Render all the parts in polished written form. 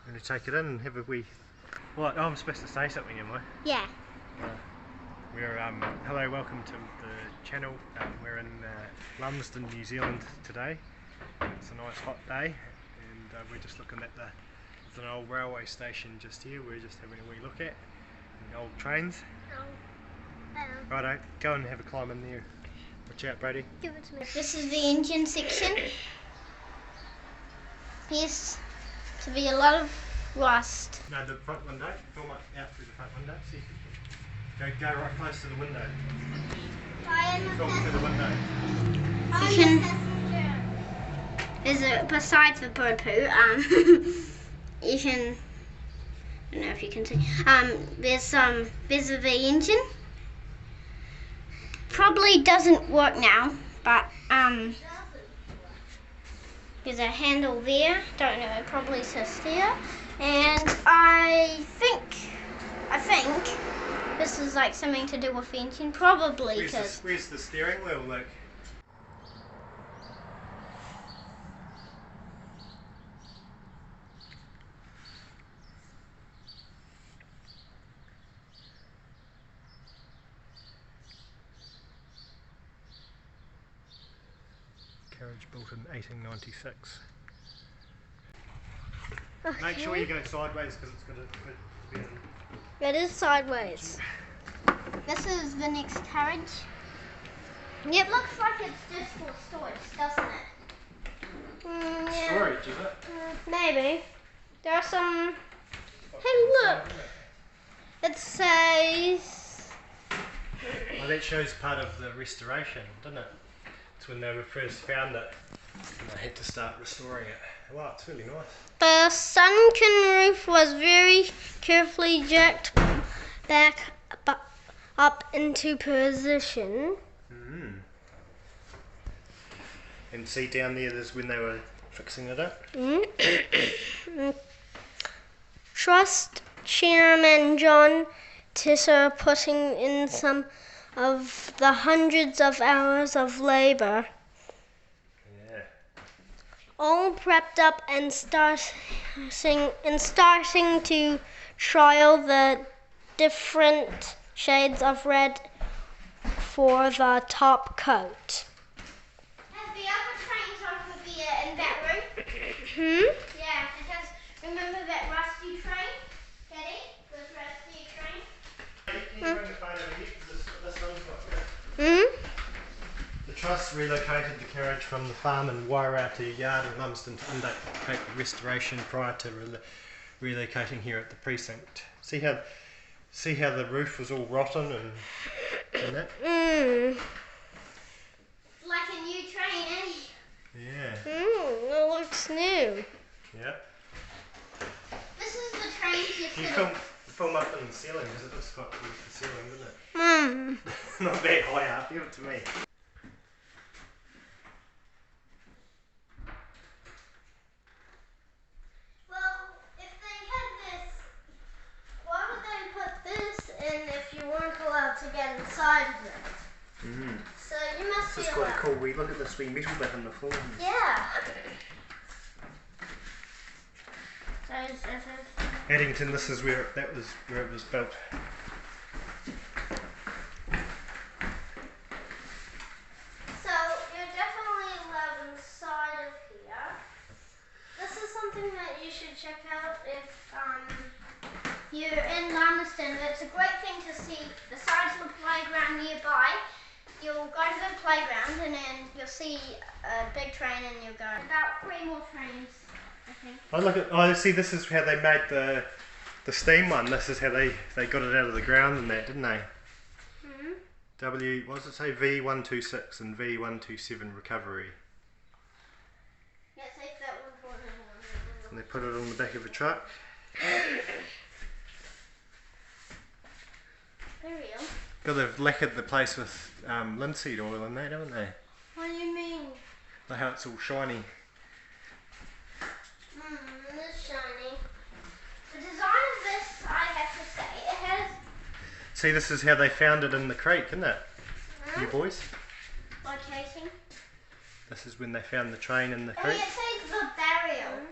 I'm going to take it in and have a wee... What? Oh, I'm supposed to say something, am I? Yeah. We're hello, welcome to the channel. We're in Lumsden, New Zealand today. It's a nice hot day, and we're just looking at there's an old railway station just here. We're just having a wee look at the old trains. Righto, go and have a climb in there. Watch out, Brady. Give it to me. This is the engine section. Appears to be a lot of rust. No, the front window. Film it out through the front window. See if you can go right close to the window. Film through the window. You can. Besides the bird poo, you can. I don't know if you can see. There's the engine. Probably doesn't work now, but there's a handle there. Don't know. It probably says there. And I think this is like something to do with the engine, probably. Where's the steering wheel, Luke? Carriage built in 1896. Okay. Make sure you go sideways because it's got a bit. It is sideways. This is the next carriage. It looks like it's just for storage, doesn't it? Yeah. Storage, is it? Maybe. There are some... Hey, look! It says... Well, that shows part of the restoration, doesn't it? It's when they were first found it and they had to start restoring it. Wow, it's really nice. The sunken roof was very carefully jerked back up into position. And see down there's when they were fixing it up. Trust Chairman John Tisser putting in some of the hundreds of hours of labour. Yeah. All prepped up and starting to trial the different shades of red for the top coat. Have the other trains over there in that room? Yeah, because remember that rusty train, Daddy? This rusty train? Can you bring the phone over here? This one's got good. The Trust relocated the carriage from the farm in Wairau to a yard in Lumsden to undertake restoration prior to relocating here at the precinct. See how the roof was all rotten and that? Like a new train, eh? Yeah. It looks new. Yeah. This is the train You film up in the ceiling because it looks quite good with the ceiling, doesn't it? Not that high up, give it to me. To get inside of it. So you must be This is quite cool. We look at this wee metal bit on the floor. Yeah. Addington, this is where it was built. So you're definitely allowed inside of here. This is something that you should check out if you're in Lumsden. It's a great thing to see. Besides the playground nearby, you'll go to the playground and then you'll see a big train and you'll go about 3 more trains, I think. Oh look at, oh see, this is how they made the steam one. This is how they got it out of the ground and that, didn't they? What does it say? V126 and V127 recovery. Yeah, it says that one. And they put it on the back of a truck. Burial? God, they've lacquered the place with linseed oil and that, haven't they? What do you mean? Like how it's all shiny. It's shiny. The design of this, I have to say, it has... See, this is how they found it in the creek, isn't it? You boys? Locating. This is when they found the train in the Oh, creek. it says the burial.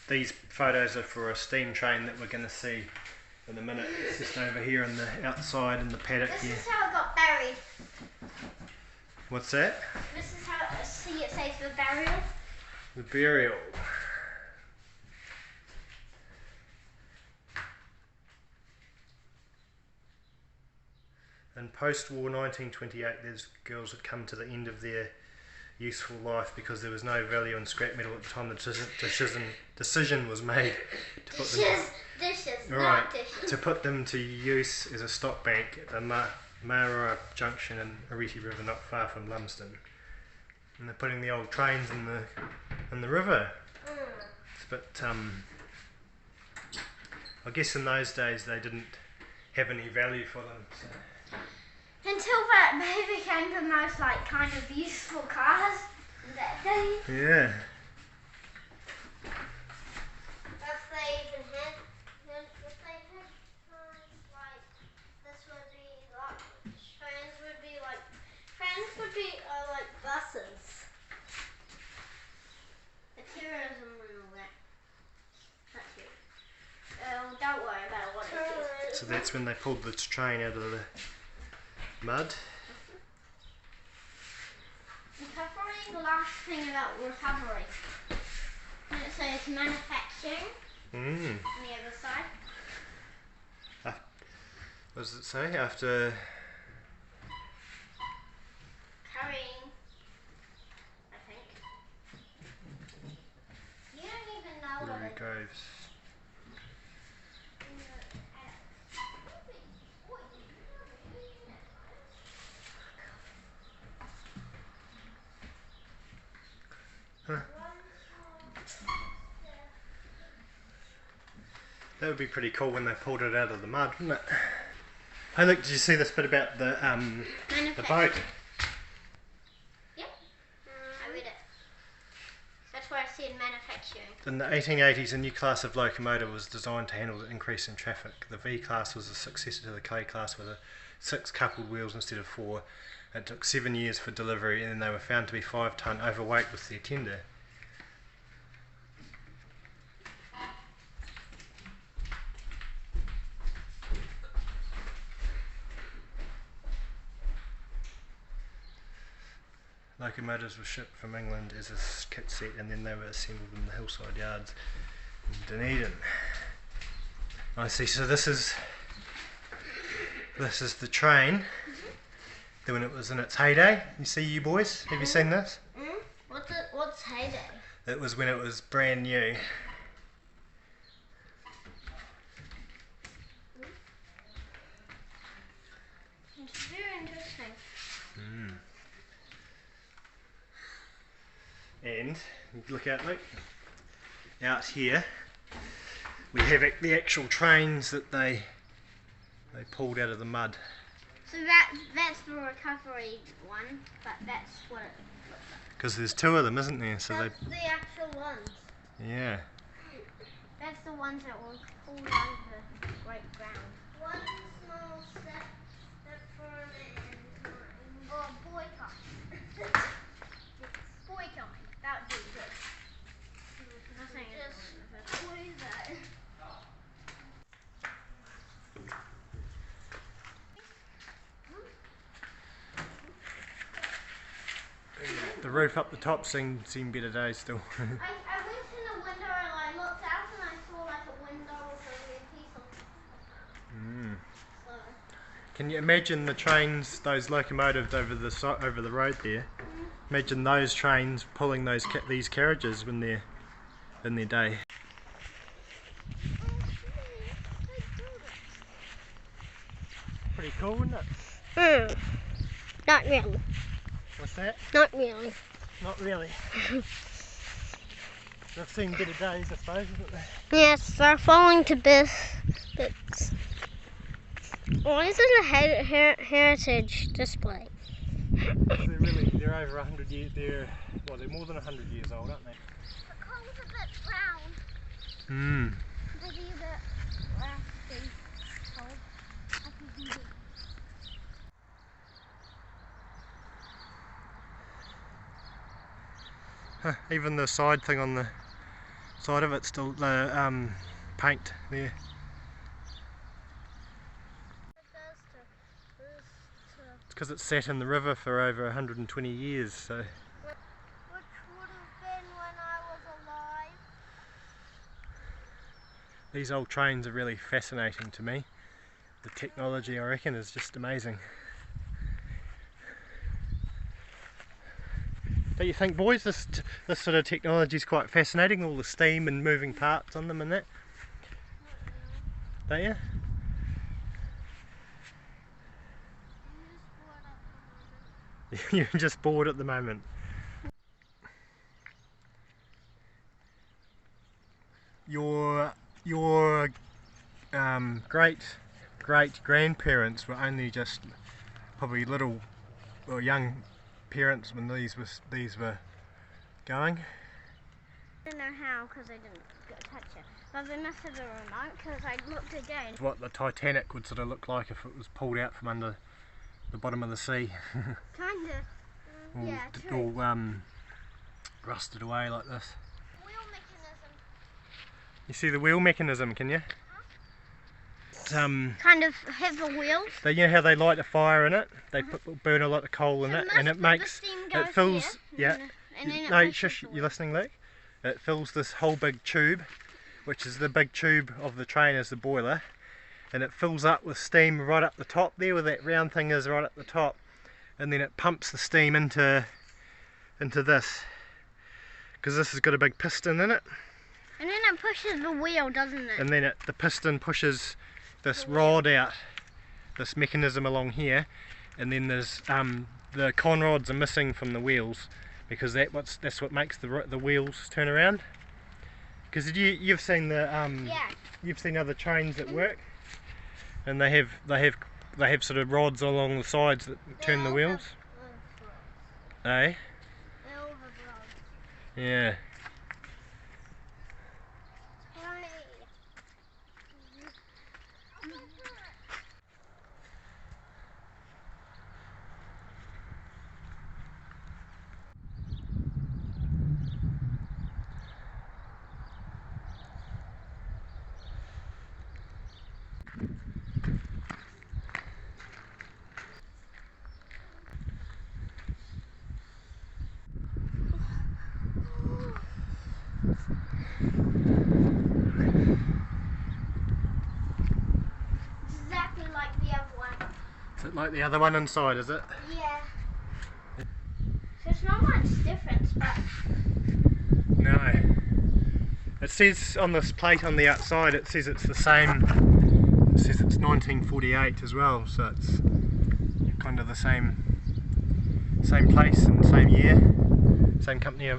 These photos are for a steam train that we're going to see in a minute. It's just over here in the outside in the paddock This here. is how it got buried. What's that? This is how, see, it says the burial. The burial. In post-war 1928, there's girls had come to the end of their useful life because there was no value in scrap metal at the time. The decision was made to put to put them to use as a stock bank at the Mara Junction in Oreti River, not far from Lumsden. And they're putting the old trains in the river. But I guess in those days they didn't have any value for them. So. Until that they became the most kind of useful cars in that day. Yeah. If they even had, if they had cars like this would be trains would be like buses. The terrorism and all that. That's it. Oh, don't worry about what it is. So that's when they pulled this train out of the mud. Recovery, the last thing about recovery. And it says manufacturing on the other side. What does it say? After Carrying, I think. You don't even know what it is. Groves. Huh. That would be pretty cool when they pulled it out of the mud, wouldn't it? Hey look, did you see this bit about the boat? Yep, I read it. That's where I said manufacturing. In the 1880s, a new class of locomotive was designed to handle the increase in traffic. The V class was a successor to the K class with 6 coupled wheels instead of 4. It took 7 years for delivery and then they were found to be 5 tonne overweight with their tender. Locomotives were shipped from England as a kit set and then they were assembled in the hillside yards in Dunedin. I see, so this is the train when it was in its heyday. You see, you boys, have you seen this? What's heyday? It was when it was brand new. It's very interesting. And look out, Luke. Out here we have the actual trains that they pulled out of the mud. So that's the recovery one, but that's what it looks like. Because there's 2 of them, isn't there? So That's the actual ones. yeah. That's the ones that were pulled out of the great ground. One small step for mankind. Or boycott. Boycott. That would be good. Nothing just poison. The roof up the top seen better days still. I went in the window and I looked out and I saw like a window with a weird piece on it. So. Can you imagine the trains, those locomotives over the road there? Imagine those trains pulling these carriages when they're in their day. Pretty cool, isn't it? Not really. What's that? Not really. Not really. They've seen better days, I suppose, haven't they? Yes, they're falling to bits. Why is it a heritage display? They're over 100 years. They're more than 100 years old, aren't they? The coal's a bit brown. Hmm. Maybe a bit rusty. Coal. Even the side thing on the side of it's still the paint there. It's because it's sat in the river for over 120 years, so. Which would have been when I was alive. These old trains are really fascinating to me. The technology, I reckon, is just amazing. Don't you think, boys, this sort of technology is quite fascinating, all the steam and moving parts on them and that? Don't you? You're just bored at the moment. Your great grandparents were only just probably little or young parents when these were going. I don't know how, because I didn't touch it. But they must have a remote, because I looked again. What the Titanic would sort of look like if it was pulled out from under the bottom of the sea. Kind of. Yeah, true. All rusted away like this. Wheel mechanism. You see the wheel mechanism, can you? Kind of have the wheels. You know how they light a fire in it? They burn a lot of coal in it, and it makes it fills. Here, and then No, shush! You listening, Luke? It fills this whole big tube, which is the big tube of the train as the boiler, and it fills up with steam right up the top there, where that round thing is right at the top, and then it pumps the steam into this, because this has got a big piston in it. And then it pushes the wheel, doesn't it? And then the piston pushes this rod out, this mechanism along here, and then there's the conrods are missing from the wheels, because that's what makes the wheels turn around. Because you've seen you've seen other trains that work, and they have sort of rods along the sides that turn the wheels. Eh? They all have rods. Yeah. Exactly like the other one. Is it like the other one inside, is it? Yeah. There's not much difference, but... No. It says on this plate on the outside, it says it's the same, it says it's 1948 as well, so it's kind of the same place and same year, same company.